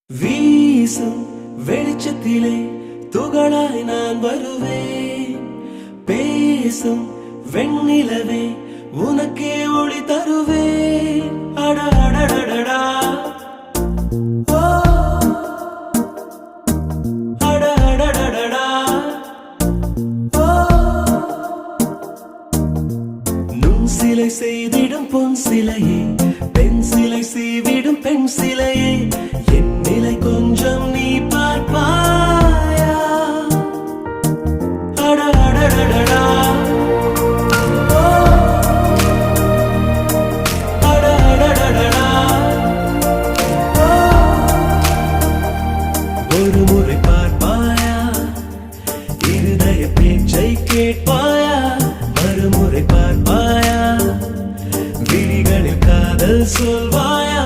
வீசும் வெளிச்சத்திலே துகளாய் நான் வருவேன். பேசும் வெண்ணிலவே உனக்கே ஒளி தருவேன். அட அடடடடா ஓ அட அடடடடா ஓ நுண் சிலை செய்திடும் பொன் சிலையே, பெண் சிலை செய்விடும் பெண் சிலையே, என் நிலை கொஞ்சம் நீ பார்ப்பாயா? அட அடடடடா ஓ அட அடடடடா ஓ ஒரு முறை பார்ப்பாயா? இருதய பேச்சை கேட்பாயா? மறுமுறை பார்ப்பாயா? விழிகளில் காதல் சொல்வாயா?